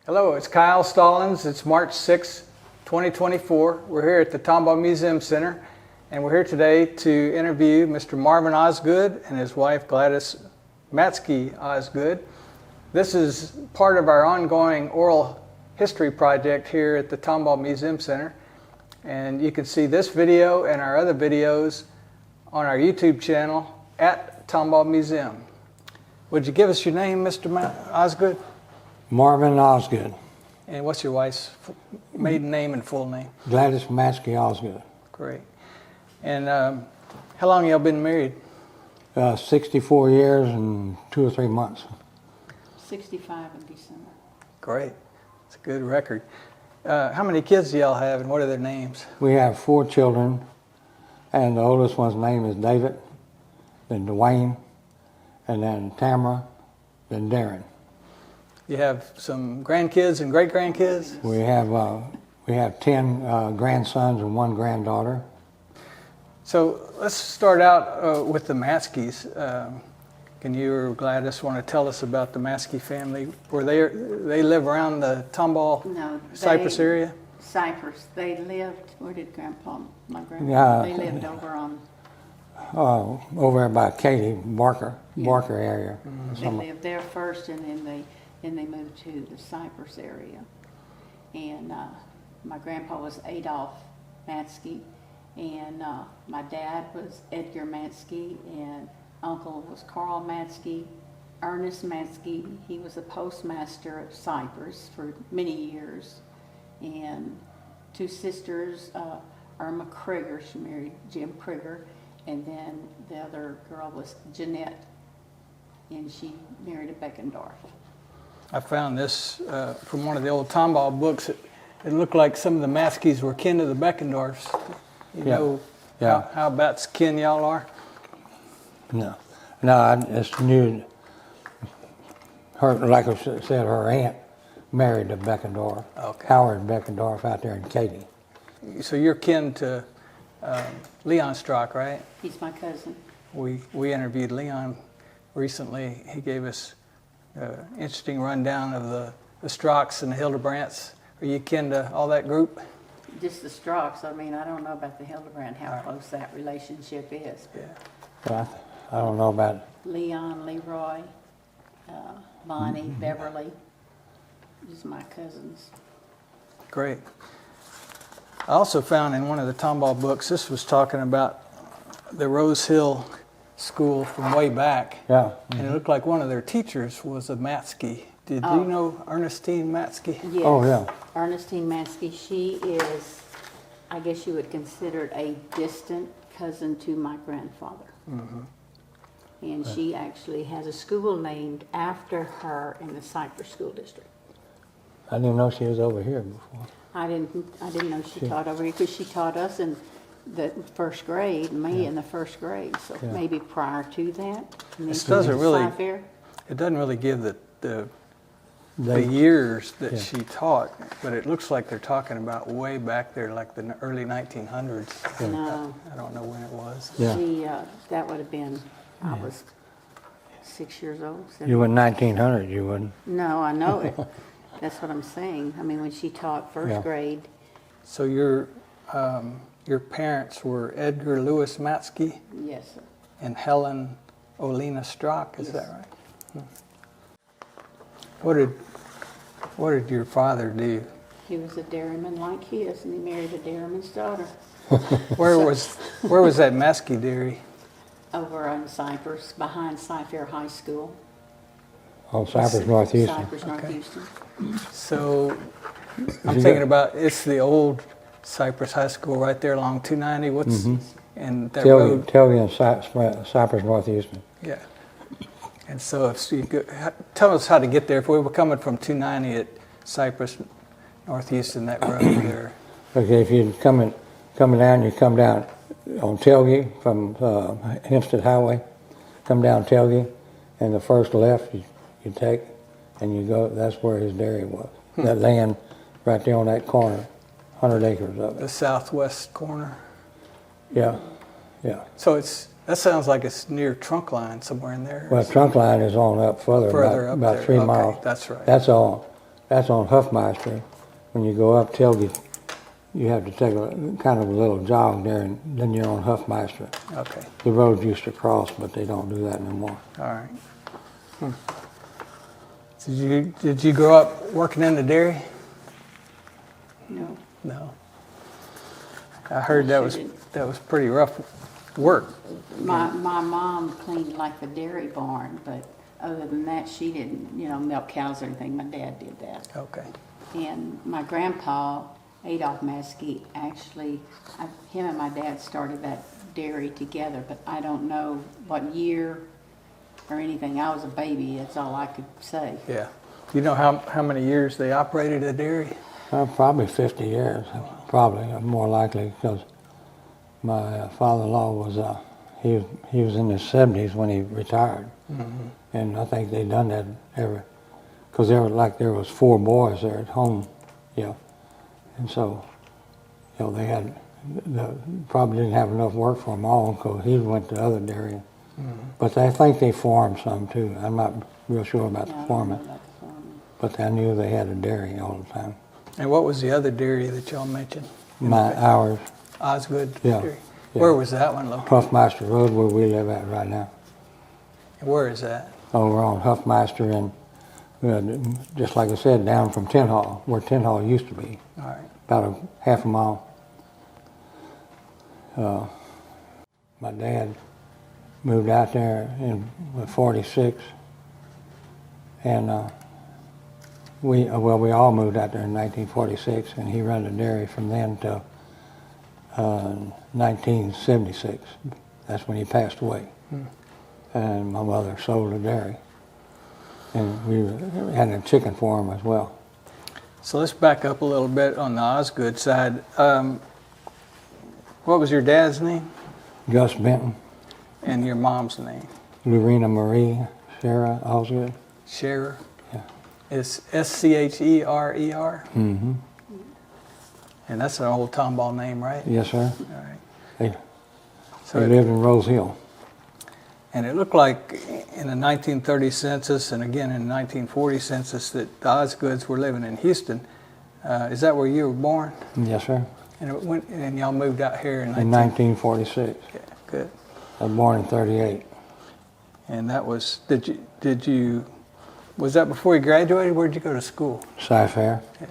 Hello, it's Kyle Stallones. It's March 6, 2024. We're here at the Tomball Museum Center, and we're here today to interview Mr. Marvin Osgood and his wife Gladys Osgood. This is part of our ongoing oral history project here at the Tomball Museum Center, and you can see this video and our other videos on our YouTube channel at Tomball Museum. Would you give us your name, Mr. Osgood? Marvin Osgood. And what's your wife's maiden name and full name? Gladys Osgood. Great. And how long y'all been married? 64 years and 2 or 3 months. 65 in December. Great. It's a good record. How many kids do y'all have, and what are their names? We have 4 children, and the oldest one's name is David, then Dwayne, and then Tamara, then Darren. You have some grandkids and great-grandkids? We have 10 grandsons and 1 granddaughter. So let's start out with the Matskys. Can you or Gladys want to tell us about the Maskey family? They live around the Tomball, Cypress area? Cypress. They lived, where did my grandpa, they lived over on... Over there by Katy, Barker area. Mm-hmm. They lived there first, and then they moved to the Cypress area. And my grandpa was Adolph Matskey, and my dad was Edgar Matskey, and uncle was Carl Matskey. Ernest Matskey, he was a postmaster at Cypress for many years. And 2 sisters, Irma Krieger, she married Jim Krieger, and then the other girl was Jeanette, and she married a Beckendorf. I found this from one of the old Tomball books. It looked like some of the Maskeys were kin to the Beckendorfs. You know how about kin y'all are? No, I just knew her, like I said, her aunt married a Beckendorf, Howard Beckendorf out there in Katy. So you're kin to Leon Strock, right? He's my cousin. We interviewed Leon recently. He gave us an interesting rundown of the Strocks and the Hildebrandts. Are you kin to all that group? Just the Strocks. I mean, I don't know about the Hildebrand, how close that relationship is. Yeah. Well, I don't know about Leon, Leroy, Bonnie, Beverly. These are my cousins. Great. I also found in one of the Tomball books, this was talking about the Rose Hill School from way back. Yeah. And it looked like one of their teachers was a Matskey. Did you know Ernestine Matskey? Yes. Oh, yeah. Ernestine Matskey, she is, I guess you would consider it a distant cousin to my grandfather. Mm-hmm. And she actually has a school named after her in the Cypress School District. I didn't know she was over here before. I didn't know she taught over here, because she taught us in the first grade, me in the first grade. So maybe prior to that. It doesn't really give the years that she taught, but it looks like they're talking about way back there, like the early 1900s. No. I don't know when it was. Yeah. She, that would have been, I was 6 years old. You were 1900, you wouldn't. No, I know it. That's what I'm saying. I mean, when she taught first grade. So your parents were Edgar Louis Matskey? Yes, sir. And Helen Olena Strock, is that right? What did your father do? He was a dairyman like his, and he married a dairyman's daughter. Where was that Maskey dairy? Over on Cypress, behind Cy-Fair High School. On Cypress, North Houston. Cypress, North Houston. So I'm thinking about, it's the old Cypress High School right there along 290. And that road? Telge and Cypress, North Houston. Yeah. And so if you could tell us how to get there. If we were coming from 290 at Cypress, North Houston, that road there. Okay, if you're coming down, you come down on Telge from Hempstead Highway. Come down Telge, and the first left you take, and you go. That's where his dairy was. That land right there on that corner, 100 acres of it. The southwest corner. Yeah. So that sounds like it's near trunk line somewhere in there. Well, trunk line is on up further up about there. 3 miles. That's right. That's all That's on Huffmeister. When you go up Tailgate, you have to take a kind of a little jog there, and then you're on Huffmeister. Okay. The roads used to cross, but they don't do that anymore. All right. Did you grow up working in the dairy? No. No. I heard that was pretty rough work. My mom cleaned like the dairy barn, but other than that, she didn't, milk cows or anything. My dad did that. Okay. And my grandpa, Adolph Maskey, actually, him and my dad started that dairy together, but I don't know what year or anything. I was a baby, that's all I could say. Yeah. You know how many years they operated a dairy? Probably 50 years, probably, more likely, because my father-in-law was, he was in his 70s when he retired. Mm-hmm. And I think they done that because there was 4 boys there at home, and so, they probably didn't have enough work for them all, because he went to other dairy. Mm-hmm. But I think they farmed some too. I'm not real sure about the farming, but I knew they had a dairy all the time. And what was the other dairy that y'all mentioned? Ours. Osgood Yeah. Dairy. Yeah. Where was that one located? Huffmeister Road, where we live at right now. Where is that? Over on Huffmeister, and just like I said, down from Tin Hall, where Tin Hall used to be. All right. About a half a mile. My dad moved out there in 46, and we all moved out there in 1946, and he ran the dairy from then till 1976. That's when he passed away. And my mother sold the dairy, and we had a chicken farm as well. So let's back up a little bit on the Osgood side. What was your dad's name? Gus Benton, And your mom's name? Lorena Marie Sarah Osgood. Scherer? Yeah. It's Scherer? Mm-hmm. And that's an old Tomball name, right? Yes, sir. All right. They lived in Rose Hill. And it looked like in the 1930 census and again in the 1940 census that the Osgoods were living in Houston. Is that where you were born? Yes, sir. And y'all moved out here in 1946. Yeah, good. I was born in 38. And that was, was that before you graduated? Where'd you go to school? Cy-Fair. Yeah.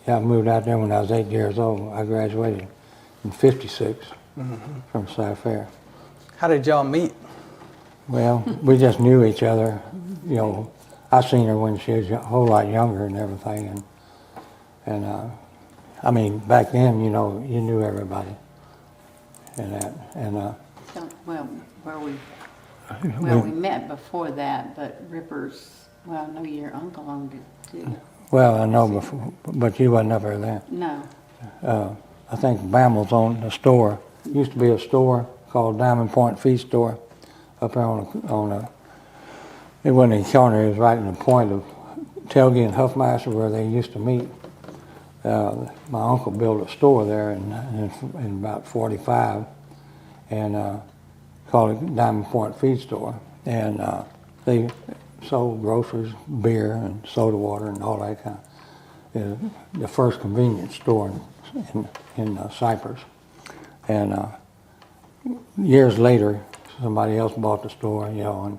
Yeah, I moved out there when I was 8 years old. I graduated in 56 from Cy-Fair. How did y'all meet? Well, we just knew each other. I seen her when she was a whole lot younger and everything. And I mean, back then, you knew everybody. We met before that, but Rippers, I know your uncle owned it too. Well, I know before, but you wasn't up there then. No. I think Bammel's owned a store. It used to be a store called Diamond Point Feed Store up there it wasn't a corner, it was right in the point of Telge and Huffmeister where they used to meet. My uncle built a store there in about 45 and called it Diamond Point Feed Store. And they sold groceries, beer and soda water and all that kind of, the first convenience store in Cypress. And years later, somebody else bought the store, and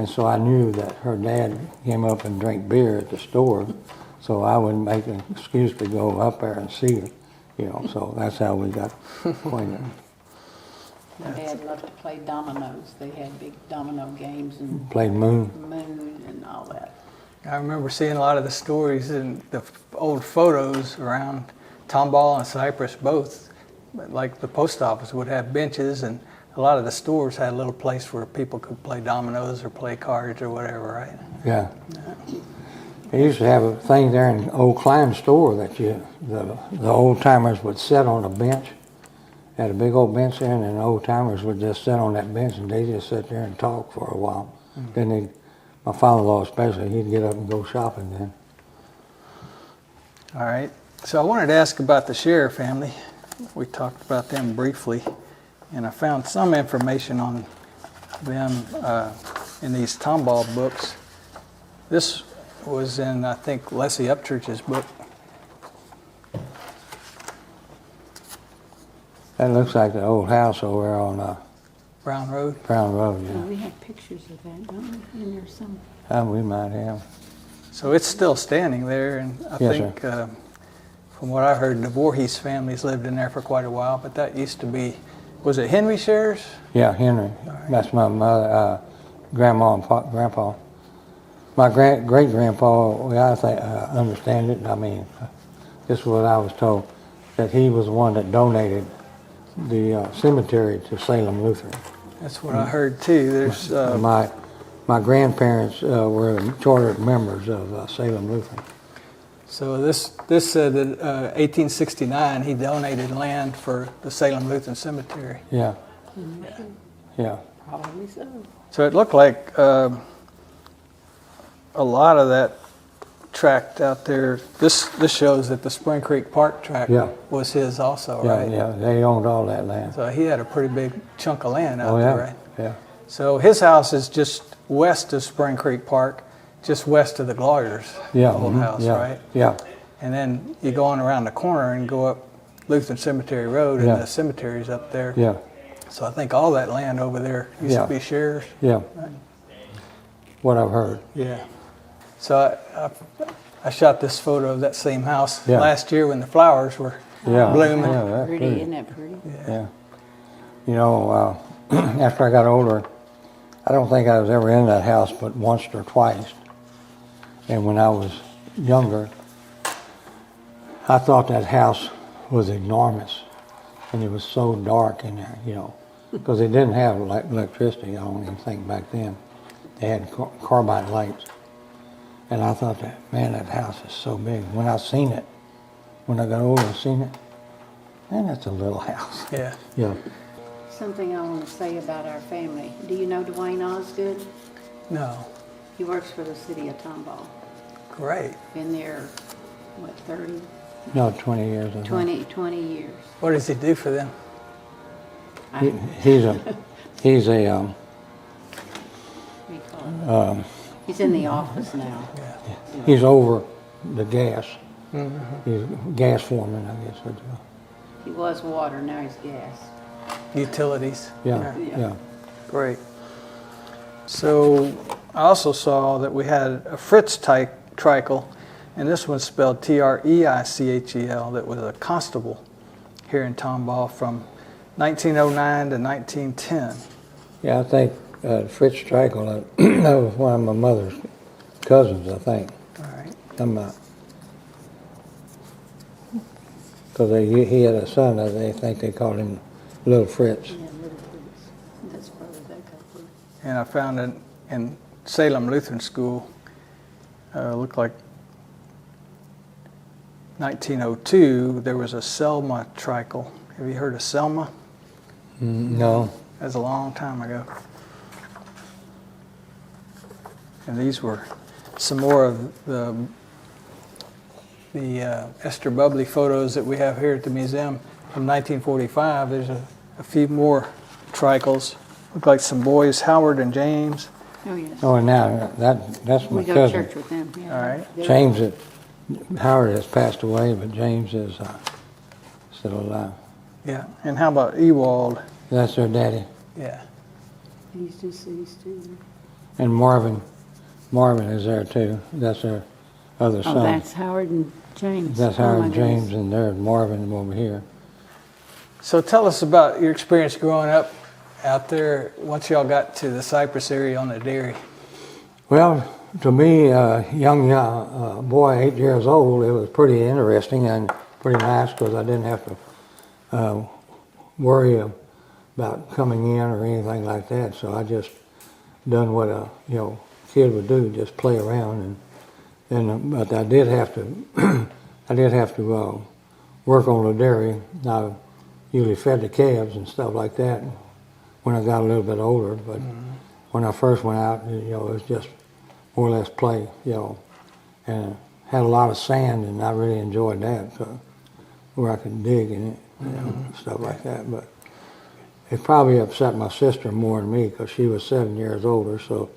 so I knew that her dad came up and drank beer at the store, so I would make an excuse to go up there and see her, so that's how we got acquainted. My dad loved to play dominoes. They had big domino games and played Moon and all that. I remember seeing a lot of the stories and the old photos around Tomball and Cypress both. Like the post office would have benches, and a lot of the stores had a little place where people could play dominoes or play cards or whatever, right? Yeah. They used to have a thing there in Old Klein's store that the old timers would sit on a bench. Had a big old bench there, and then the old timers would just sit on that bench and they just sit there and talk for a while. Then my father-in-law especially, he'd get up and go shopping then. All right. So I wanted to ask about the Scherer family. We talked about them briefly, and I found some information on them in these Tomball books. This was in, I think, Leslie Upchurch's book. That looks like the old house over there on Brown Road. Brown Road, Oh, yeah. we have pictures of that, don't we, in there somewhere? We might have. So it's still standing there, and I Yes, think, from what I heard, the Voorhees families lived in there for quite a while, but that used to be, was it Henry Shares? Yeah, Henry. That's my mother, grandma and grandpa. My great-grandpa, well, I think I understand it. I mean, this is what I was told, that he was the one that donated the cemetery to Salem Lutheran. That's what I heard too. There's My grandparents were chartered members of Salem Lutheran. so this said that 1869 he donated land for the Salem Lutheran Cemetery. Yeah. Yeah. Probably so. So it looked like a lot of that tract out there. This shows that the Spring Creek Park tract Yeah. was his also, Yeah, right? yeah, they owned all that land. So he had a pretty big chunk of land out Oh, there, yeah, right? yeah. So his house is just west of Spring Creek Park, just west of the Gloyers' Yeah. old mhm, house, yeah, right? Yeah, And then you go on around the corner and go up Lutheran Cemetery Road, and Yeah. the cemetery's up there. yeah, So I think all that land over there used Yeah. to be shares. yeah. What I've heard. Yeah. So I shot this photo of that same house Yeah. last year when the flowers were Yeah. blooming. Yeah, that's Pretty, pretty. isn't that pretty? Yeah. You know, after I got older, I don't think I was ever in that house but once or twice. And when I was younger, I thought that house was enormous. And it was so dark in there, you know, because they didn't have electricity, I don't even think back then. They had carbide lights. And I thought that, man, that house is so big. When I seen it, when I got older and seen it, man, that's a little house. Yeah. Yeah. Something I want to say about our family. Do you know Dwayne Osgood? No. He works for the city of Tomball. Great. Been there, what, 30, No, 20 years. I think. 20 years. What does he do for them? He, he's a What do you call it? He's in the office now. Yeah. he's over the gas. He's gas foreman, I guess. He was water, now he's gas. Utilities. Yeah, Yeah. yeah. Great. So I also saw that we had a Fritz Treichel, and this one's spelled Treichel, that was a constable here in Tomball from 1909 to 1910. Yeah, I think Fritz Streichel, that was one of my mother's cousins, I think. All right. Because he had a son, I think they called him Little Fritz. Yeah, Little Fritz. That's probably that couple. And I found it in Salem Lutheran School, looked like 1902, there was a Selma Treichel. Have you heard of Selma? No. That was a long time ago. And these were some more of the Esther Bubbly photos that we have here at the museum from 1945. There's a few more Treichels. Look like some boys, Howard and James. Oh, yes. Oh, and now that's my We go to cousin. church with them. Yeah. All right. They're- James, Howard has passed away, but James is still alive. Yeah. And how about Ewald? That's their daddy. Yeah. He's deceased too. And Marvin is there too. That's their other son. Oh, that's Howard and James. That's Oh, Howard my and goodness. James, and there's Marvin over here. So tell us about your experience growing up out there once y'all got to the Cypress area on the dairy. Well, to me, young boy, 8 years old, it was pretty interesting and pretty nice because I didn't have to worry about coming in or anything like that. So I just done what a kid would do, just play around. But I did have to work on the dairy. I usually fed the calves and stuff like that when I got a little bit older. But when I first went out, it was just more or less play, and had a lot of sand, and I really enjoyed that, so, where I could dig in it, stuff like that. But it probably upset my sister more than me because she was 7 years older, so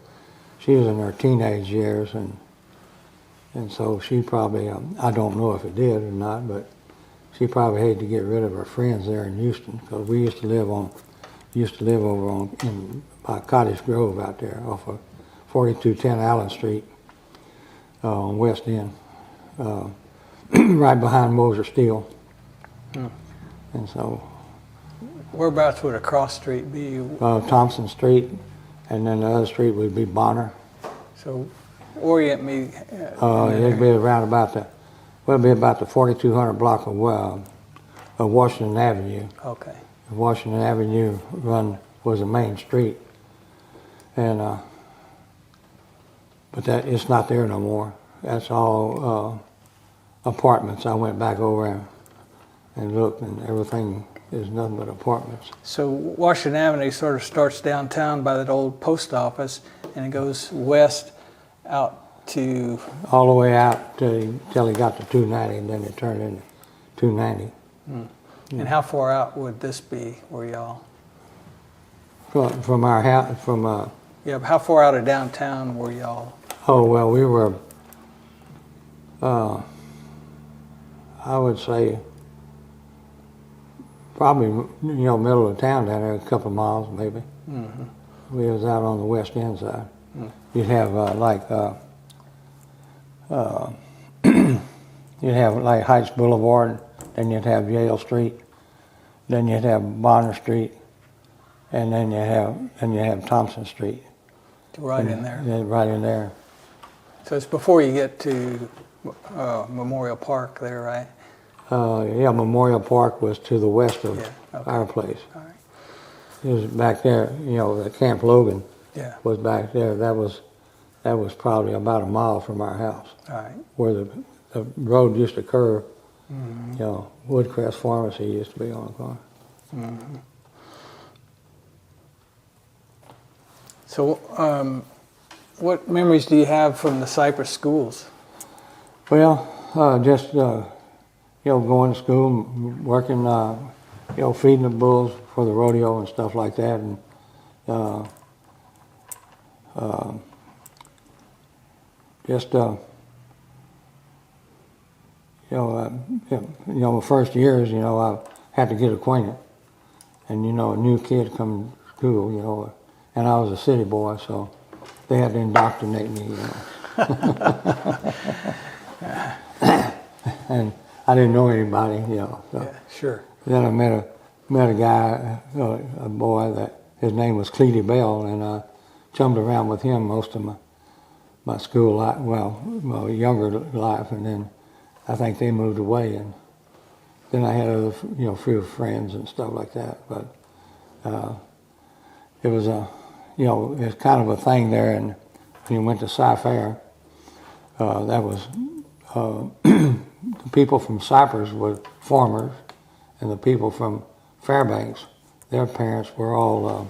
she was in her teenage years, and And so she probably, I don't know if it did or not, but she probably hated to get rid of her friends there in Houston, because we used to live over by Cottage Grove out there off of 4210 Allen Street on West End, right behind Moser Steel. And so Whereabouts would a cross street be? Thompson Street, and then the other street would be Bonner. So orient me. It'd be around about the 4200 block of Washington Avenue. Okay. Washington Avenue was the main street, and but it's not there no more. That's all apartments. I went back over and looked, and everything is nothing but apartments. So Washington Avenue sort of starts downtown by that old post office, and it goes west out to... All the way out till he got to 290, and then it turned into 290. And how far out would this be, where y'all... From our house, Yeah, but how far out of downtown were y'all? Oh, well, we were, I would say, probably, middle of town down there, a couple of miles maybe. Mm-hmm. We was out on the west end side. You'd have you'd have like Heights Boulevard, then you'd have Yale Street, then you'd have Bonner Street, and then you have Thompson Street. Right in there. Yeah, right in there. So it's before you get to Memorial Park there, right? Yeah, Memorial Park was to the west of Okay. our place. All right. It was back there, the Camp Logan Yeah. was back there. That was probably about a mile from our house, All right. where the road used to curve. Woodcrest Pharmacy used to be on the corner. So what memories do you have from the Cypress schools? Well, just going to school, working, feeding the bulls for the rodeo and stuff like that, and just the first years, I had to get acquainted, and a new kid come to school, and I was a city boy, so they had to indoctrinate me, and I didn't know anybody, So. Yeah, sure. Then I met a guy, a boy that his name was Cleety Bell, and I chummed around with him most of my school life, my younger life, and then I think they moved away, and then I had other, few friends and stuff like that. But it was it's kind of a thing there, and when you went to Sci-Fair, that was the people from Cypress were farmers, and the people from Fairbanks, their parents were all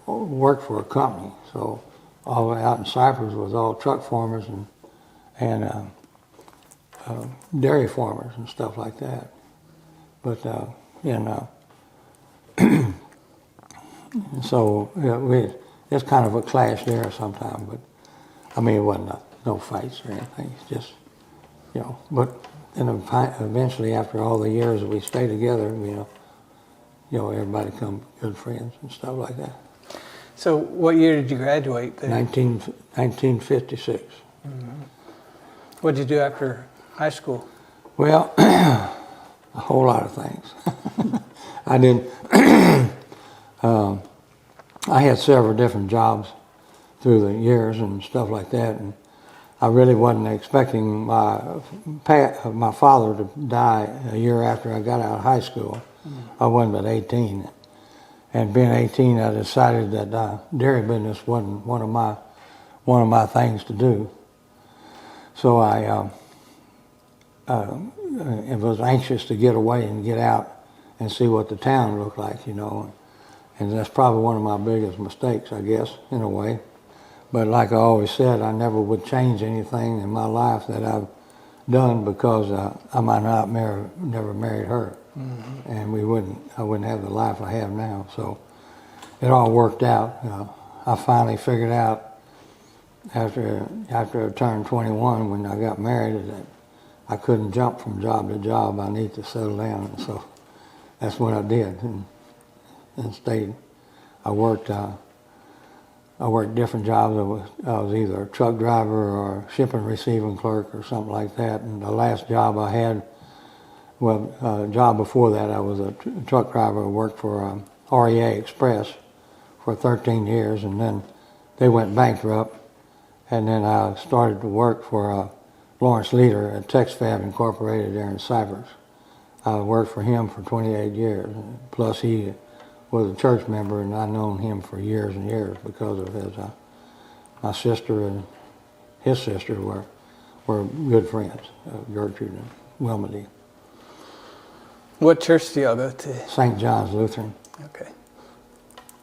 worked for a company. So all the way out in Cypress was all truck farmers and dairy farmers and stuff like that. But so it's kind of a clash there sometimes. But I mean, it wasn't no fights or anything. It's just But then eventually, after all the years that we stayed together, everybody become good friends and stuff like that. So what year did you graduate there? 1956. What did you do after high school? Well, a whole lot of things. I didn't. I had several different jobs through the years and stuff like that, and I really wasn't expecting my father to die a year after I got out of high school. I wasn't but 18, and being 18, I decided that dairy business wasn't one of my things to do. So I was anxious to get away and get out and see what the town looked like, and that's probably one of my biggest mistakes, I guess, in a way. But like I always said, I never would change anything in my life that I've done because I might not never married her, and I wouldn't have the life I have now. So it all worked out. I finally figured out after I turned 21, when I got married, that I couldn't jump from job to job. I need to settle down, and so that's what I did, and stayed. I worked different jobs. I was either a truck driver or shipping and receiving clerk or something like that. And the last job I had, job before that, I was a truck driver. I worked for REA Express for 13 years, and then they went bankrupt. And then I started to work for Lawrence Leader at TexFab Incorporated there in Cypress. I worked for him for 28 years. Plus he was a church member, and I've known him for years and years because of his, my sister and his sister were good friends, Gertrude and Wilma D. What church do y'all go to? St. John's Lutheran. Okay.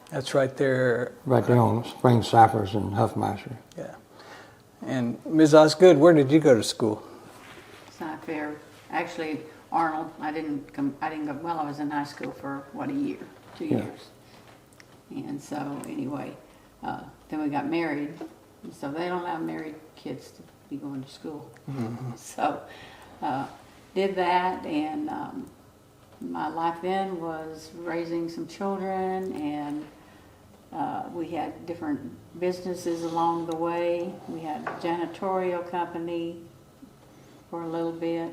That's right there. Right there on Spring Cypress and Huffmeister. Yeah. And Ms. Osgood, where did you go to school? Cyfair. Actually, Arnold. I didn't go. Well, I was in high school for a year, 2 Yeah. years. And so anyway, then we got married. And so they don't allow married kids to be going to school. Mm-hmm. So did that, and my life then was raising some children, and we had different businesses along the way. We had a janitorial company for a little bit.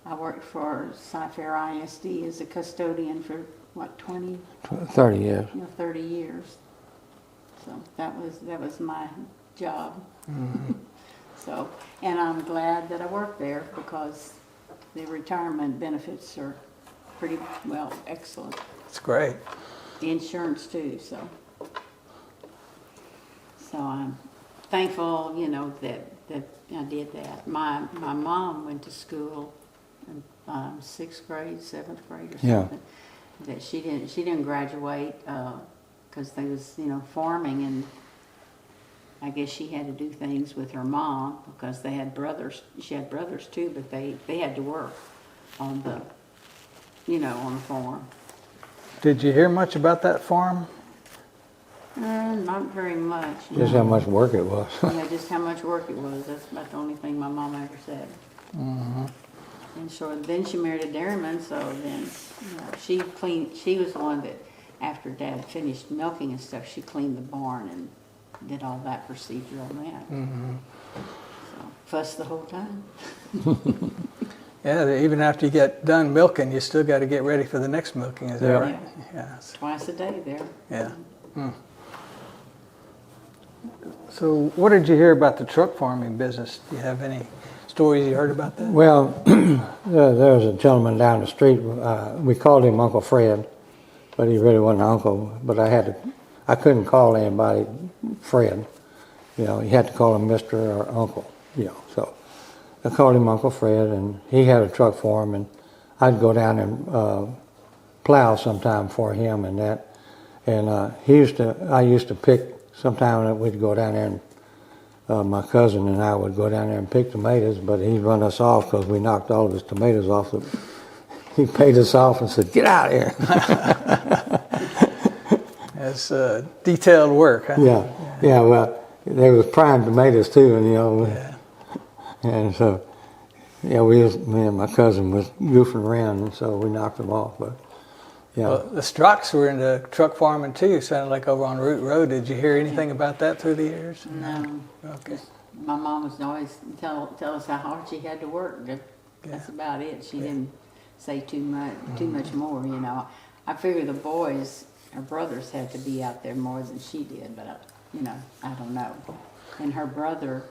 I worked for Cyfair ISD as a custodian for, 30 years. 30 years. So that was my job. Mm-hmm. So, and I'm glad that I worked there because the retirement benefits are pretty well excellent. It's great. The insurance too, so I'm thankful, that I did that. My mom went to school in 6th grade, 7th grade or something. Yeah. That she didn't graduate because they was farming, and I guess she had to do things with her mom because they had brothers. She had brothers too, but they had to work on the on the farm. Did you hear much about that farm? Not very much. Just how much work it was. Yeah, just how much work it was. That's about the only thing my mom ever said. Mm-hmm. And so then she married a dairyman, so then she cleaned. She was the one that, after Dad finished milking and stuff, she cleaned the barn and did all that procedure on that. Mm-hmm. So fussed the whole time. Yeah, even after you get done milking, you still got to get ready for the next milking. Is that right? Yeah. Twice a day there. Yeah. Mm. So, what did you hear about the truck farming business? Do you have any stories you heard about that? Well, there was a gentleman down the street. We called him Uncle Fred, but he really wasn't an uncle. But I couldn't call anybody Fred. You had to call him Mr. or Uncle. So I called him Uncle Fred, and he had a truck for him, and I'd go down and plow sometime for him and that. And I used to pick. Sometime we'd go down there, and my cousin and I would go down there and pick tomatoes, but he'd run us off because we knocked all of his tomatoes off. He paid us off and said, "Get out of here." That's detailed work, huh? Yeah. Well, there was prime tomatoes too, and Yeah. And so, me and my cousin was goofing around, and so we knocked them off. But yeah. Well, the Strocks were into truck farming too. Sounded like over on Root Road. Did you hear anything about that through the years? No. Okay. My mom was always tell us how hard she had to work. That's about it. She didn't say too much more. I figure the boys, her brothers, had to be out there more than she did, but I don't know. And her brother,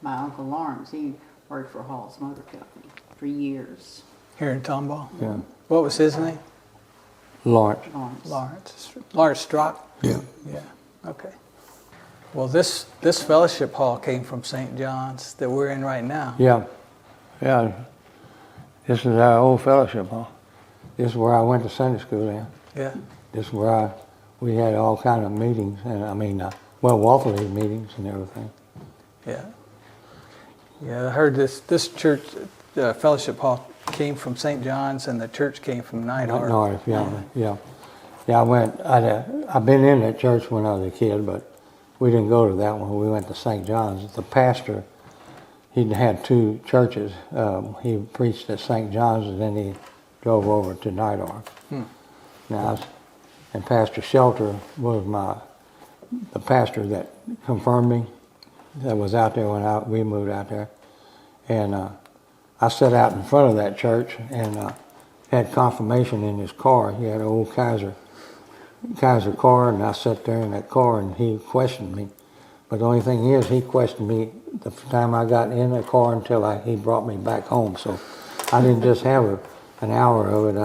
my Uncle Lawrence, he worked for Hall's Motor Company for years. Here in Tomball? Yeah. What was his name? Lawrence. Lawrence Strock? Yeah. Yeah. Okay. Well, this fellowship hall came from St. John's that we're in right now. Yeah. This is our old fellowship hall. This is where I went to Sunday school in. Yeah. This is where we had all kind of meetings, and Waffle League meetings and everything. Yeah. Yeah, I heard this church fellowship hall came from St. John's, and the church came from Neidhart. Yeah. I've been in that church when I was a kid, but we didn't go to that one. We went to St. John's. The pastor, he had two churches. He preached at St. John's, and then he drove over to Nydorf. Now, and Pastor Shelter was the pastor that confirmed me, that was out there when we moved out there. And I sat out in front of that church and had confirmation in his car. He had an old Kaiser car, and I sat there in that car, and he questioned me. But the only thing is, he questioned me the time I got in the car until he brought me back home. So I didn't just have an hour of it.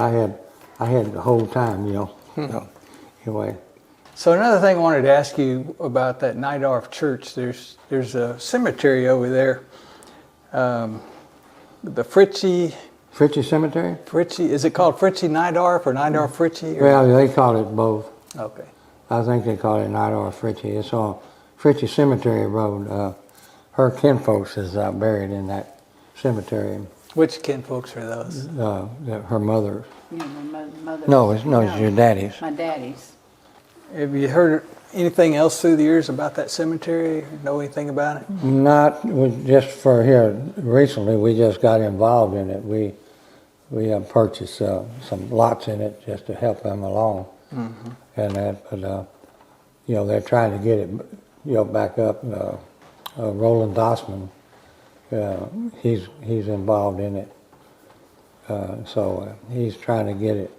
I had the whole time, you know. So, anyway. So another thing I wanted to ask you about that Nydorf Church. There's a cemetery over there. The Fritchie Cemetery? is it called Fritchie Nydorf or Nydorf Fritchie? Well, they call it both. Okay. I think they call it Nydorf Fritchie. It's on Fritchie Cemetery Road. Her kinfolks is buried in that cemetery. Which kinfolks are those? Her mother. Yeah, my mother. No, it's your daddy's. My daddy's. Have you heard anything else through the years about that cemetery? Or know anything about it? Not just for here. Recently, we just got involved in it. We purchased some lots in it just to help them along, and that. But you know, they're trying to get it, back up. Roland Dossman, he's involved in it, so he's trying to get it,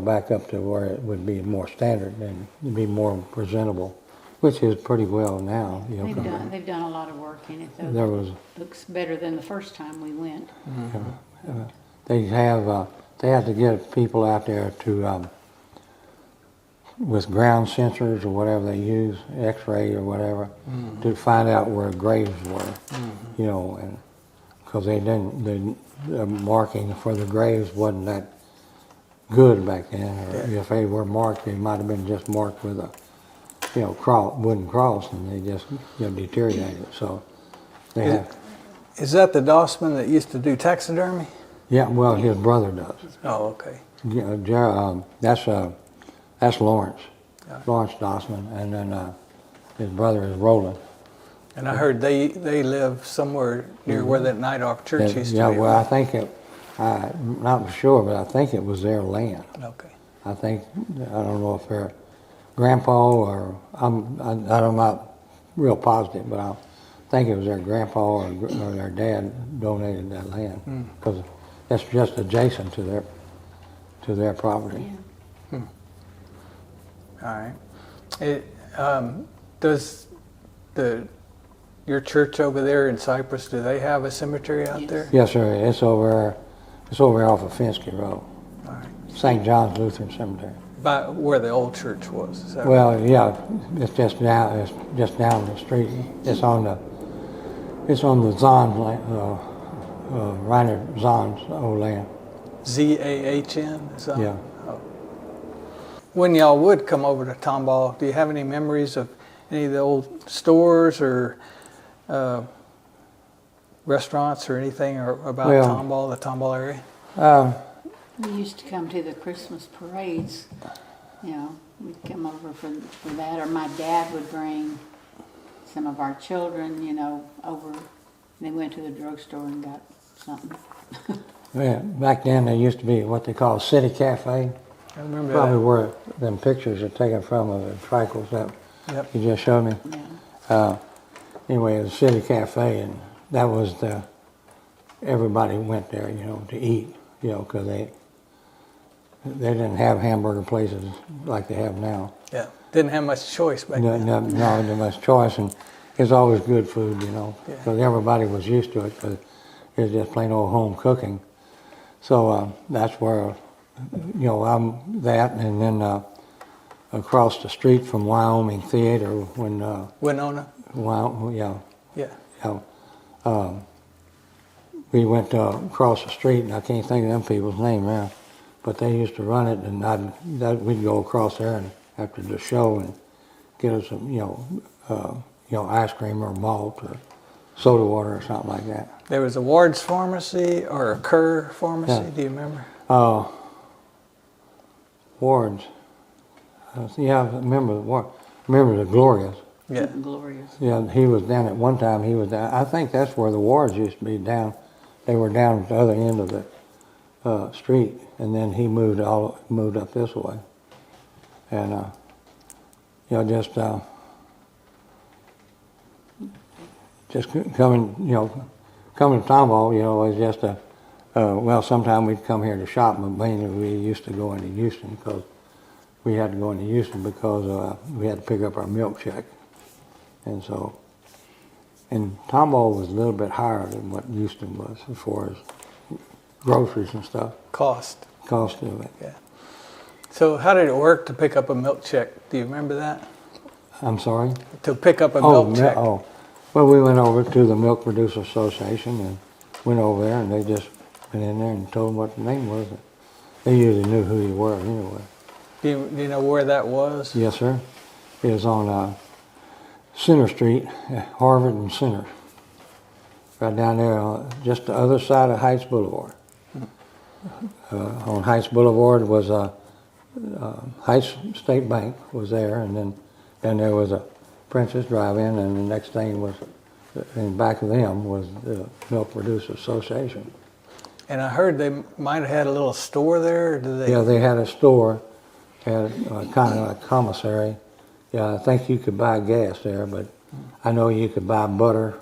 back up to where it would be more standard and be more presentable, which is pretty well now. They've done a lot of work in it, though. Looks better than the first time we went. They have to get people out there to with ground sensors or whatever they use, X-ray or whatever, to find out where graves were. And because the marking for the graves wasn't that good back then, or if they were marked, they might have been just marked with a wooden cross, and they just deteriorated. So Is that the Dossman that used to do taxidermy? Yeah, well, his brother does. Oh, okay. That's Lawrence, Lawrence Dossman, and then his brother is Roland. And I heard they live somewhere near where that Nydorf Church used to be. Yeah, well, I think I'm not sure, but I think it was their land. Okay. I don't know if their grandpa or I'm not real positive, but I think it was their grandpa or their dad donated that land because that's just adjacent to their property. Yeah. All right. Does your church over there in Cypress, do they have a cemetery out there? Yes, sir. It's over off of Finsky Road. All right. St. John's Lutheran Cemetery. By where the old church was. Is that right? Well, yeah, it's just down the street. It's on the Zahn land, Reiner Zahn's old land. Zahn? Is that? Yeah. Oh. When y'all would come over to Tomball, do you have any memories of any of the old stores or restaurants or anything about Tomball, the Tomball area? We used to come to the Christmas parades. We'd come over for that, or my dad would bring some of our children, over. They went to the drugstore and got something. Yeah, back then there used to be what they call a city cafe. I remember Probably that. where them pictures are taken from of the trifles that you just showed me. Yeah. Anyway, it was a city cafe, and that was everybody went there, to eat, because they didn't have hamburger places like they have now. Yeah, didn't have much choice back then. No, there was much choice, and it's always good food, because everybody was used to it, because it was just plain old home cooking. So that's where, I'm that, and then across the street from Wyoming Theater when Winona? Yeah. We went across the street, and I can't think of them people's name now, but they used to run it, and we'd go across there and after the show and get us some, ice cream or malt or soda water or something like that. There was a Ward's Pharmacy or a Kerr Pharmacy, do you remember? Ward's. I remember the Glorias. Yeah. Glorious. Yeah, he was down at one time. He was down. I think that's where the Wards used to be down. They were down at the other end of the street, and then he moved up this way. And just coming to Tomball, was just well, sometime we'd come here to shop, but mainly we used to go into Houston because we had to go into Houston because we had to pick up our milk check. And so, and Tomball was a little bit higher than what Houston was as far as groceries and stuff. Cost of it. Yeah. So how did it work to pick up a milk check? Do you remember that? I'm sorry? To pick up a milk check. Well, we went over to the Milk Producer Association and went over there, and they just went in there and told them what the name was. They usually knew who you were anyway. Do you know where that was? Yes, sir. It was on Center Street, Harvard and Center. Right down there, just the other side of Heights Boulevard. On Heights Boulevard was Heights State Bank was there, and then there was a Princess Drive-In, and the next thing was, in back of them was the Milk Producer Association. And I heard they might have had a little store there. Or did they? Yeah, they had a store, had kind of like commissary. Yeah, I think you could buy gas there, but I know you could buy butter,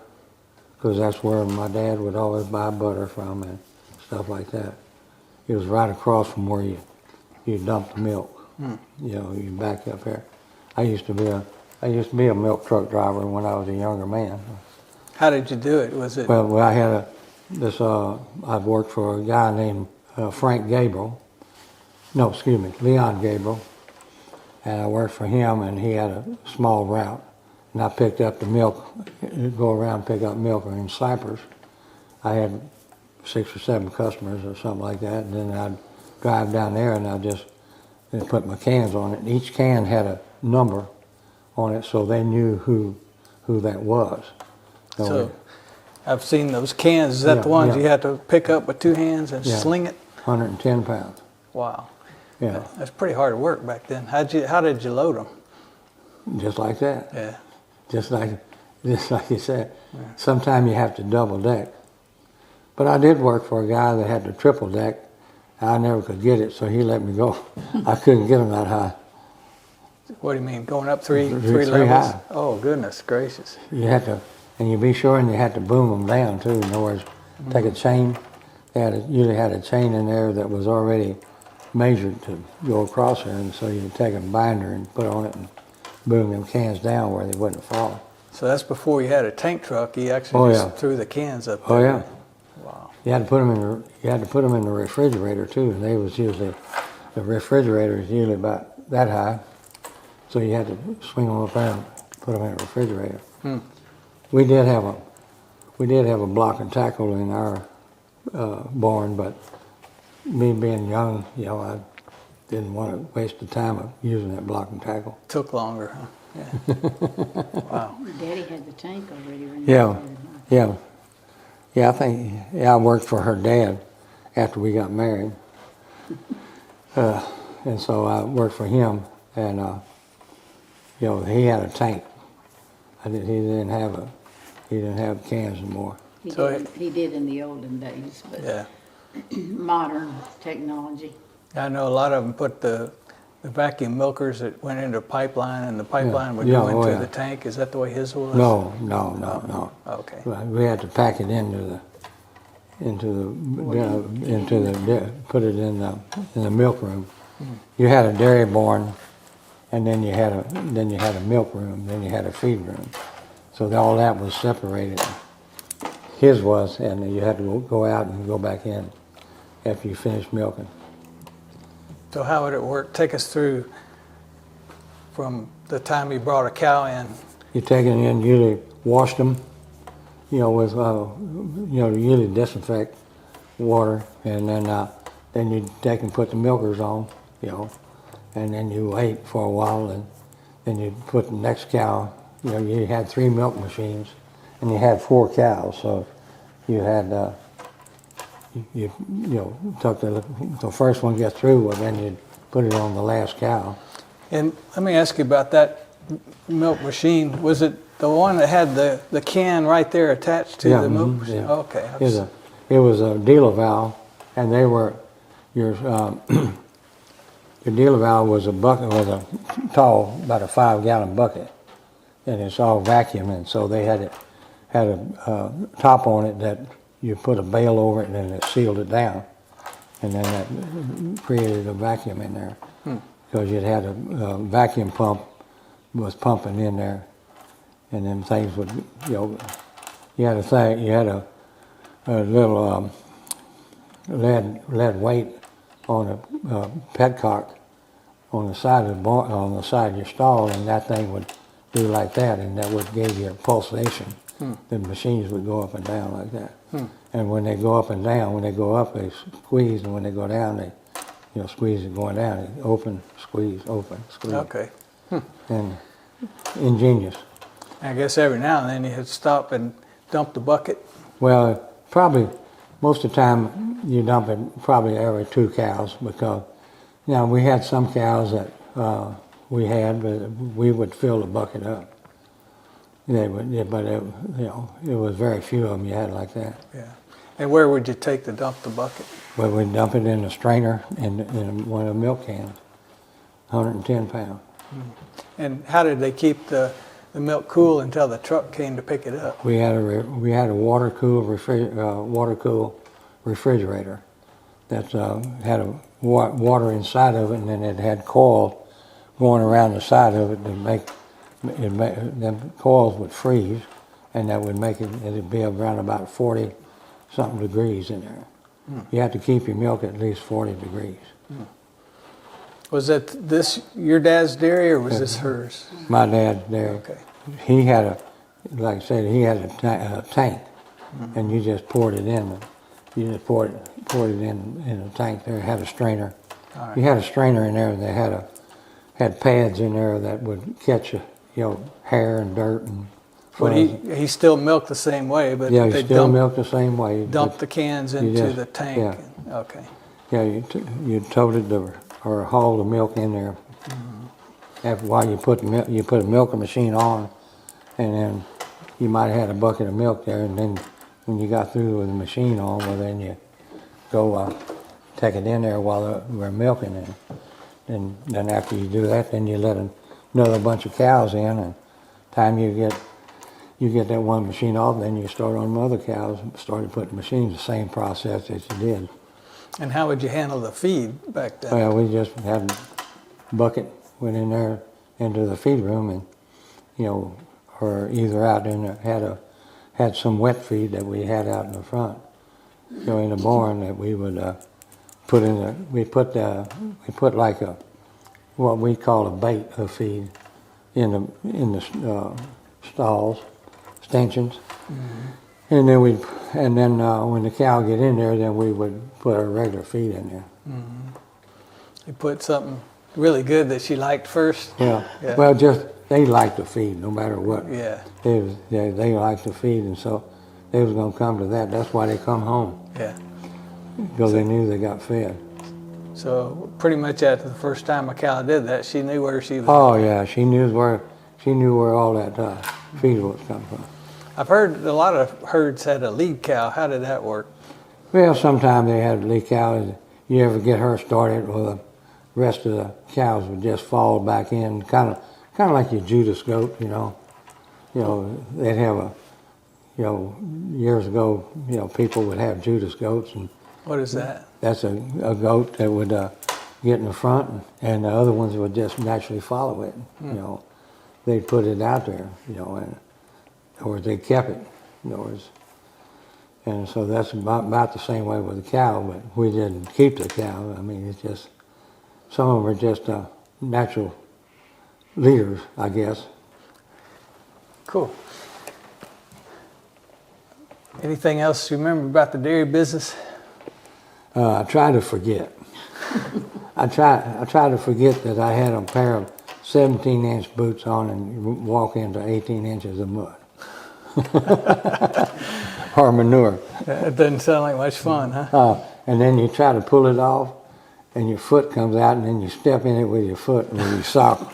because that's where my dad would always buy butter from and stuff like that. It was right across from where you dump the milk. You back up there. I used to be a milk truck driver when I was a younger man. How did you do it? Was it? Well, I had I'd worked for a guy named Frank Gabriel. No, excuse me, Leon Gabriel. And I worked for him, and he had a small route. And I picked up the milk, go around and pick up milk in Cypress. I had 6 or 7 customers or something like that. And then I'd drive down there, and I'd just put my cans on it. And each can had a number on it, so they knew who that was. So I've seen those cans. Is that the ones you had to pick up with 2 hands and sling it? 110 pounds. Wow. Yeah. That's pretty hard work back then. How did you load them? Just like that. Yeah. Just like you said. Yeah. Sometimes you have to double deck. But I did work for a guy that had to triple deck. I never could get it, so he let me go. I couldn't get them that high. What do you mean, going up three Three levels? high. Oh, goodness gracious. You had to, and you be sure, and you had to boom them down too. In other words, take a chain. They usually had a chain in there that was already measured to go across there, and so you could take a binder and put on it and boom them cans down where they wouldn't fall. So that's before you had a tank truck. You actually just threw the cans up there. Oh yeah. Wow. You had to put them in the refrigerator too, and the refrigerator is usually about that high, so you had to swing them up there and put them in the refrigerator. We did have a block and tackle in our barn, but me being young, I didn't want to waste the time of using that block and tackle. Took longer, huh? Yeah. Wow. Daddy had the tank already. Yeah, I worked for her dad after we got married. And so I worked for him, and he had a tank. He didn't have cans anymore. He did in the olden days, but modern technology. I know a lot of them put the vacuum milkers that went into a pipeline, and the pipeline would go into the tank. Is that the way his was? No. Okay. We had to pack it put it in the milk room. You had a dairy barn, and then you had a milk room, then you had a feed room. So all that was separated. His was, and you had to go out and go back in after you finished milking. So how would it work? Take us through from the time you brought a cow in. You take it in, usually wash them, with usually disinfect water, and then you take and put the milkers on, and then you wait for a while, and then you put the next cow. You had 3 milk machines, and you had 4 cows, so you had took the first one get through, well then you'd put it on the last cow. And let me ask you about that. milk machine, was it the one that had the can right there attached to the milk machine? yeah. Okay. It was a dealer valve, and they were your your dealer valve was a bucket, was a tall, about a 5-gallon bucket, and it's all vacuum, and so they had a top on it that you put a bale over it, and then it sealed it down, and then that created a vacuum in there because you had a vacuum pump was pumping in there, and then things would, you had a little lead weight on a petcock on the side of your stall, and that thing would do like that, and that would give you a pulsation. The machines would go up and down like that. And when they go up and down, when they go up, they squeeze, and when they go down, they squeeze it going down. They open, squeeze, open, squeeze. Okay. And ingenious. I guess every now and then you had to stop and dump the bucket. Well, probably most of the time you dump it probably every 2 cows because we had some cows that we had, but we would fill the bucket up. They would, yeah, but it was very few of them you had like that. Yeah. And where would you take to dump the bucket? Well, we'd dump it in a strainer in one of the milk cans, 110 pounds. And how did they keep the milk cool until the truck came to pick it up? We had a water cool refrigerator that had a water inside of it, and then it had coils going around the side of it to make them coils would freeze, and that would make it'd be around about 40 something degrees in there. You have to keep your milk at least 40 degrees. Was that your dad's dairy, or was this hers? My dad's dairy. Okay. He had like I said, he had a tank, and you just poured it in. You just poured it in a tank there. It had a strainer. All right. You had a strainer in there that had pads in there that would catch hair and dirt and. But he still milked the same way, but Yeah, they you still milk the same way. dump the cans into the tank. Yeah. Okay. Yeah, you toted or hauled the milk in there. After a while, you put a milking machine on, and then you might have had a bucket of milk there, and then when you got through with the machine on, well, then you go take it in there while we're milking it. And then after you do that, then you let another bunch of cows in, and time you get that one machine off, then you start on the other cows, started putting machines, the same process that you did. And how would you handle the feed back then? Well, we just had a bucket, went in there into the feed room, and or either out in there had some wet feed that we had out in the front, in the barn that we would put in the. We put like what we call a bait of feed in the stalls, stanchions, and then when the cow get in there, then we would put our regular feed in there. You put something really good that she liked first. Yeah. Yeah. Well, they liked the feed no matter what. Yeah. They liked the feed, and so they was gonna come to that. That's why they come home, Yeah. because they knew they got fed. So pretty much after the first time a cow did that, she knew where she was. Oh yeah, she knew where all that feed was coming from. I've heard a lot of herds had a lead cow. How did that work? Well, sometimes they had lead cows. You ever get her started, or the rest of the cows would just fall back in, kind of like your Judas goat, they'd have years ago, people would have Judas goats, and What is that? that's a goat that would get in the front, and the other ones would just naturally follow it. They'd put it out there, or they kept it, and so that's about the same way with the cow, but we didn't keep the cow. I mean, it's just, some of them are just natural leaders, I guess. Cool. Anything else you remember about the dairy business? I try to forget. I try to forget that I had a pair of 17-inch boots on and walk into 18 inches of mud. Or manure. It doesn't sound like much fun, huh? And then you try to pull it off, and your foot comes out, and then you step in it with your foot with your sock.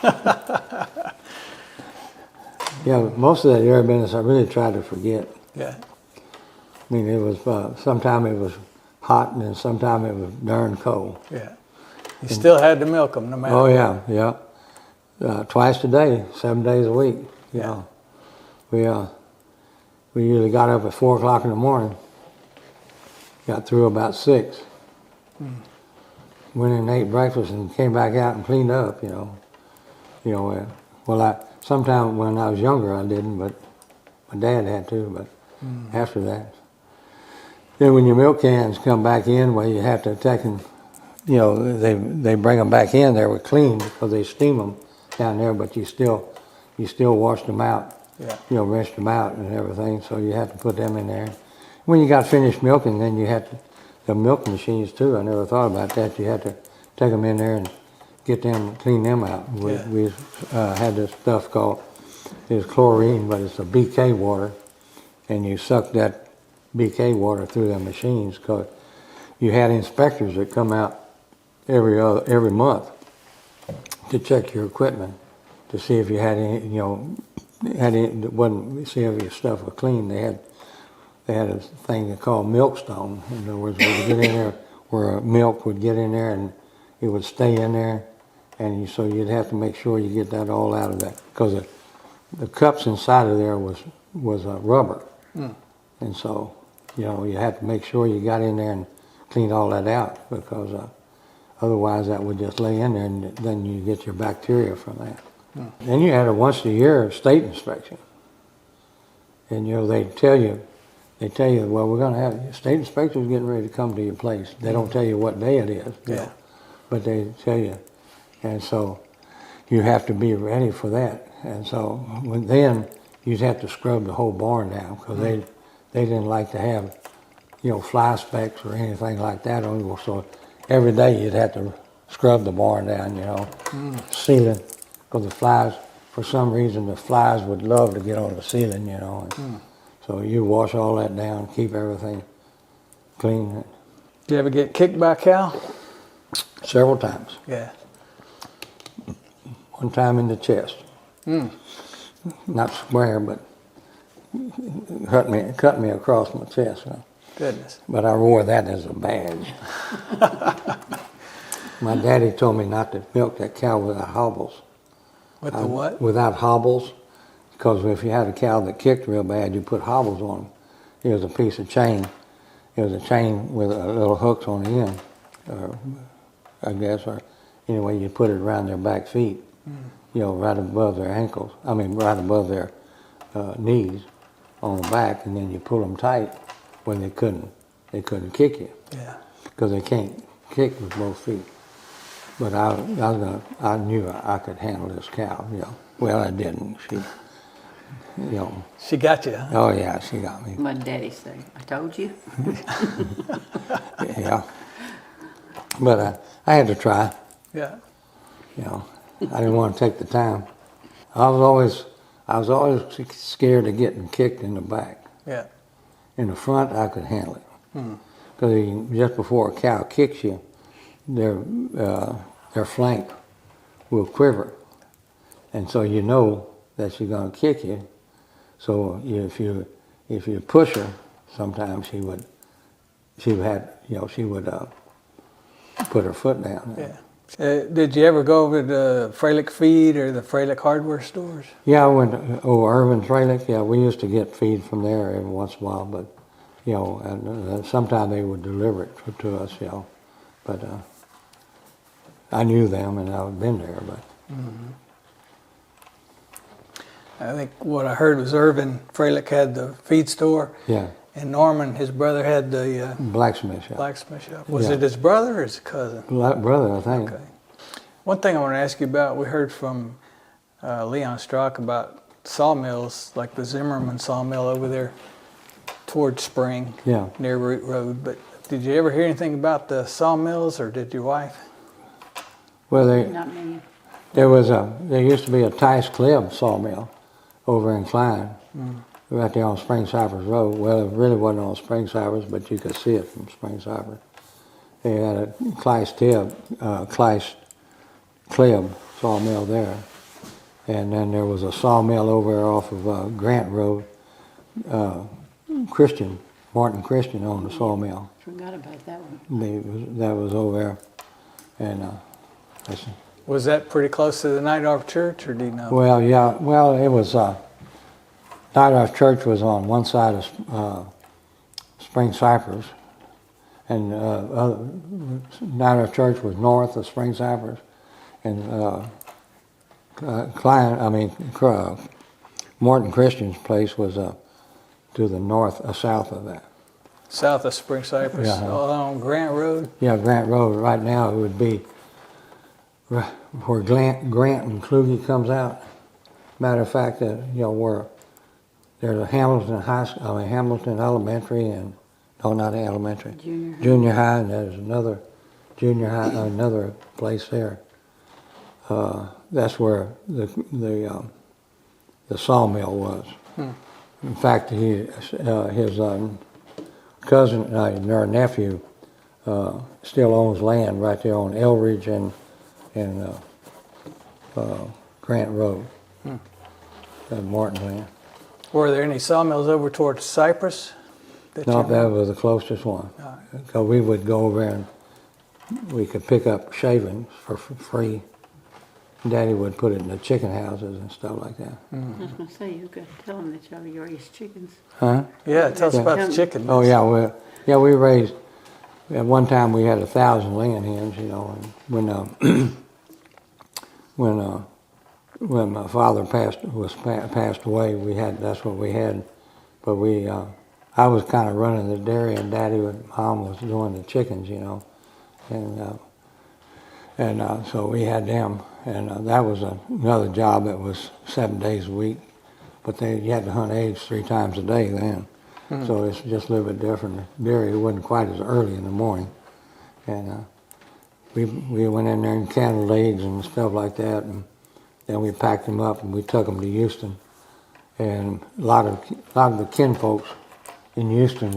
Yeah, most of that area business I really tried to forget. Yeah. I mean, it was, sometime it was hot and then sometime it was darn cold. Yeah. You still had to milk them no matter Oh, what. yeah, yeah. Twice a day, 7 days a week. You Yeah. know. We usually got up at 4 o'clock in the morning, got through about 6. Went in and ate breakfast and came back out and cleaned up, well, sometime when I was younger I didn't, but my dad had to, but after that. Then when your milk cans come back in, well, you have to take them, they bring them back in, they were clean because they steam them down there, but you still washed them out, rinsed them out and everything, so you have to put them in there. When you got finished milking, then you had to, the milk machines too, I never thought about that, you had to take them in there and clean them out. We had this stuff called, it's chlorine, but it's a BK water, and you suck that BK water through the machines because you had inspectors that come out every month to check your equipment to see if you had any, see if your stuff was clean. They had a thing they called milkstone. In other words, we would get in there where milk would get in there and it would stay in there, and so you'd have to make sure you get that all out of that because the cups inside of there was rubber, and so you had to make sure you got in there and cleaned all that out because otherwise that would just lay in there and then you get your bacteria from that. Then you had a once a year state inspection, and they tell you, well, we're going to have state inspectors getting ready to come to your place. They don't tell you what day it is, but they tell you, and so you have to be ready for that. And so then you'd have to scrub the whole barn down because they didn't like to have fly specks or anything like that on you. So every day you'd have to scrub the barn down, ceiling, because the flies, for some reason, the flies would love to get on the ceiling, and so you wash all that down, keep everything clean. Did you ever get kicked by a cow? Several times. Yeah. One time in the chest. Not square, but cut me across my chest. Goodness. But I wore that as a badge. My daddy told me not to milk that cow without hobbles. With the what? Without hobbles, because if you had a cow that kicked real bad, you put hobbles on them. It was a piece of chain. It was a chain with little hooks on the end, I guess, or anyway, you put it around their back feet, right above their ankles. I mean, right above their knees on the back, and then you pull them tight when they couldn't kick you. Yeah. Because they can't kick with both feet. But I knew I could handle this cow, Well, I didn't. She got you, huh? Oh yeah, she got me. What did Daddy say? I told you. Yeah. But I had to try. Yeah. I didn't want to take the time. I was always scared of getting kicked in the back. Yeah. In the front, I could handle it. Because just before a cow kicks you, their flank will quiver, and so you know that she's going to kick you. So if you push her, sometimes she would put her foot down. Yeah. Did you ever go over to the Freilich feed or the Freilich hardware stores? Yeah, I went to Irvin Freilich. Yeah, we used to get feed from there every once in a while, but and sometimes they would deliver it to us, But I knew them and I'd been there, but. I think what I heard was Irvin Freilich had the feed store. Yeah. And Norman, his brother, had the blacksmith shop. Blacksmith shop. Was it his brother or his cousin? Brother, I think. Okay. One thing I want to ask you about, we heard from Leon Strock about sawmills, like the Zimmerman sawmill over there towards Spring, near Root Road. But did you ever hear anything about the sawmills, or did your wife? Well, Not me. there used to be a Tice Kleb sawmill over in Klein, right there on Spring Cypress Road. Well, it really wasn't on Spring Cypress, but you could see it from Spring Cypress. They had a Kleist Kleb sawmill there, And then there was a sawmill over there off of Grant Road. Martin Christian owned the sawmill. Forgot about that one. That was over there. And Was that pretty close to the Night Arbor Church, or do you know? well, yeah, well, it was, Night Arbor Church was on one side of Spring Cypress, and Night Arbor Church was north of Spring Cypress, and Martin Christian's place was to the south of that. South of Spring Cypress, Yeah. on Grant Road. Yeah, Grant Road. Right now it would be where Grant and Kluge comes out. Matter of fact, where there's a Hamilton Elementary and not elementary, junior high, and there's another junior high, another place there. That's where the sawmill was. In fact, his cousin, their nephew, still owns land right there on Elridge and Grant Road, Martin land. Were there any sawmills over towards Cypress? No, that was the closest one. Because we would go over and we could pick up shavings for free. Daddy would put it in the chicken houses and stuff like that. I was going to say, you could tell them that you raised chickens. Huh? Yeah, tell us about the chicken. Oh yeah, we raised. At one time we had 1,000 laying hens, and when my father passed away, that's what we had. But I was kind of running the dairy, and Mom was doing the chickens, and so we had them, and that was another job that was 7 days a week, but you had to hunt eggs 3 times a day then, so it's just a little bit different. Dairy wasn't quite as early in the morning, and we went in there and canned eggs and stuff like that, and then we packed them up and we took them to Houston, and a lot of the kinfolks in Houston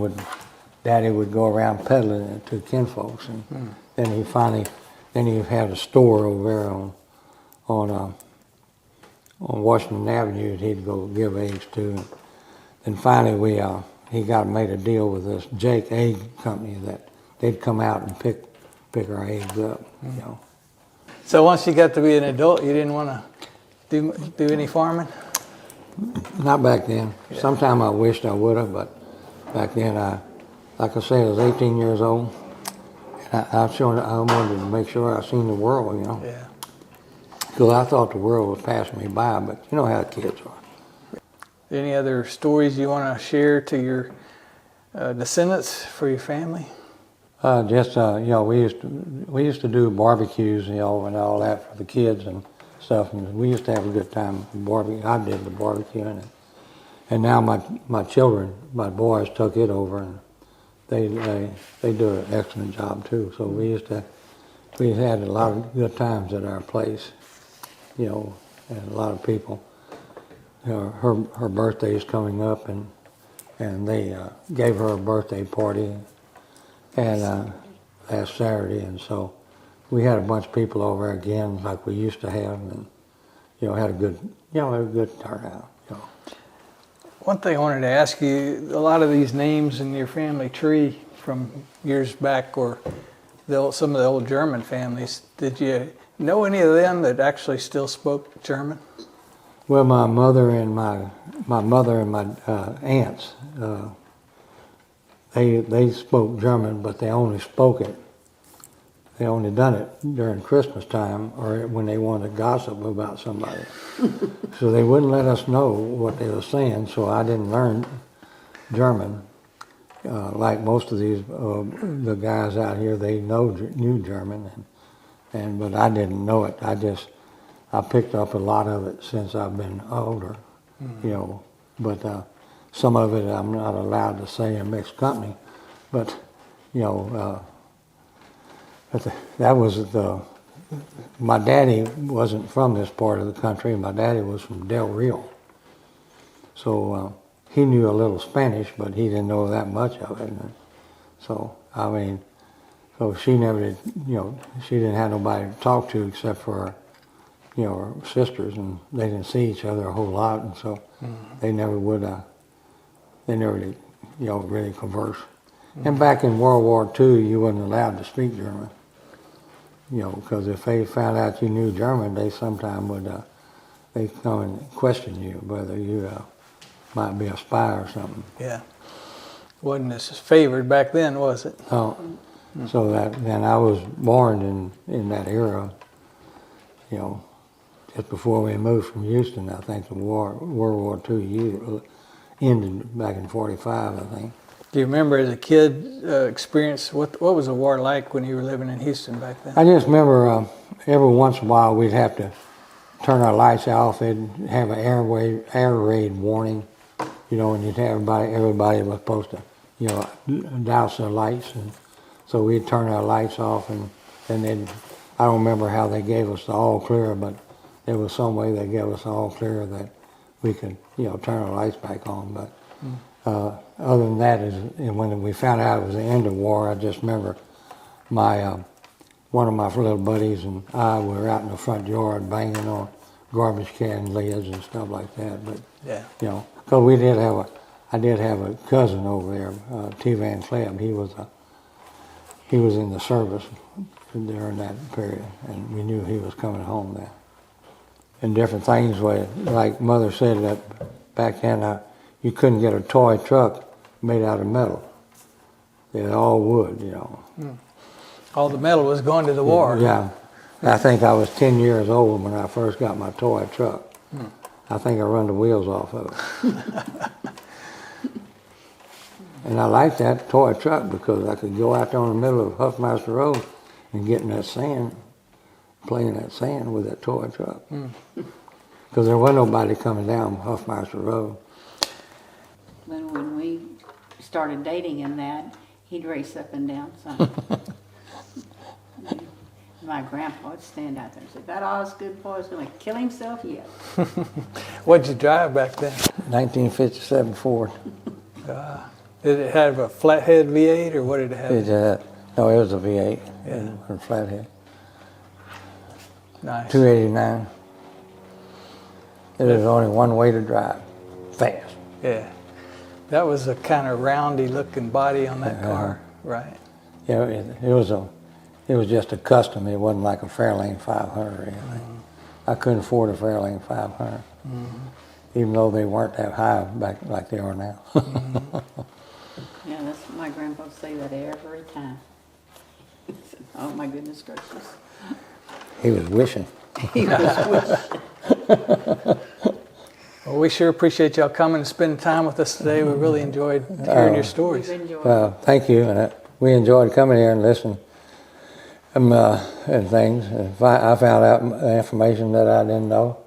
Daddy would go around peddling it to kinfolks, and then he had a store over there on Washington Avenue that he'd go give eggs to. And finally he made a deal with this Jake Egg Company that they'd come out and pick our eggs up, So once you got to be an adult, you didn't want to do any farming? Not back then. Yeah. Sometime I wished I would have, but back then like I say, I was 18 years old. And I wanted to make sure I seen the world, Yeah. Because I thought the world was passing me by, but you know how kids are. Any other stories you want to share to your descendants for your family? We used to do barbecues, and all that for the kids and stuff, and we used to have a good time barbecue. I did the barbecuing, and now my children, my boys, took it over, and they do an excellent job too. So we had a lot of good times at our place, and a lot of people. Her birthday is coming up, and they gave her a birthday party, and last Saturday, and so we had a bunch of people over again like we used to have, and had a good turnout. One thing I wanted to ask you, a lot of these names in your family tree from years back, or some of the old German families, did you know any of them that actually still spoke German? Well, my mother and my aunts, they spoke German, but they only spoke it. They only done it during Christmas time or when they wanted to gossip about somebody. So they wouldn't let us know what they were saying, so I didn't learn German. Like most of these, the guys out here, they knew German, but I didn't know it. I picked up a lot of it since I've been older, but some of it I'm not allowed to say in mixed company, but that was my daddy wasn't from this part of the country. My daddy was from Del Rio. So he knew a little Spanish, but he didn't know that much of it. So she never did, she didn't have nobody to talk to except for were sisters, and they didn't see each other a whole lot, and so they never would. They never, really converse. And back in World War II, you wasn't allowed to speak German. Because if they found out you knew German, they sometimes would they come and question you whether you might be a spy or something. Yeah. Wasn't as favored back then, was it? Oh, so then I was born in that era. Just before we moved from Houston, I think the World War II ended back in '45, I think. Do you remember as a kid experience, what was the war like when you were living in Houston back then? I just remember every once in a while we'd have to turn our lights off. They'd have an air raid warning, and you'd have everybody was supposed to, douse their lights, and so we'd turn our lights off, and then I don't remember how they gave us the all clear, but there was some way they gave us the all clear that we could, turn our lights back on. But other than that, when we found out it was the end of war, I just remember one of my little buddies and I were out in the front yard banging on garbage can lids and stuff like that. But yeah, because I did have a cousin over there, T. Van Clem. He was in the service during that period, and we knew he was coming home then. And different things, like Mother said, that back then you couldn't get a toy truck made out of metal. They're all wood, All the metal was going to the war. Yeah. I think I was 10 years old when I first got my toy truck. I think I run the wheels off of it. And I liked that toy truck because I could go out there in the middle of Huffmaster Road and get in that sand, play in that sand with that toy truck. Because there wasn't nobody coming down Huffmaster Road. When we started dating in that, he'd race up and down some. My grandpa would stand out there and say, "That Osgood boy's going to kill himself yet." What'd you drive back then? 1957 Ford. Did it have a flathead V8 or what did it have? No, it was a V8. Yeah. A flathead. Nice. 289. There was only one way to drive. Fast. Yeah. That was a kind of roundy looking body on that car, right? Yeah, it was just a custom. It wasn't like a Fairlane 500 or anything. I couldn't afford a Fairlane 500, even though they weren't that high back like they are now. Yeah, that's what my grandpa would say that every time. Oh my goodness gracious. He was wishing. He was wishing. Well, we sure appreciate y'all coming and spending time with us today. We really enjoyed hearing your stories. We've enjoyed it. Well, thank you. And we enjoyed coming here and listening and things. I found out information that I didn't know.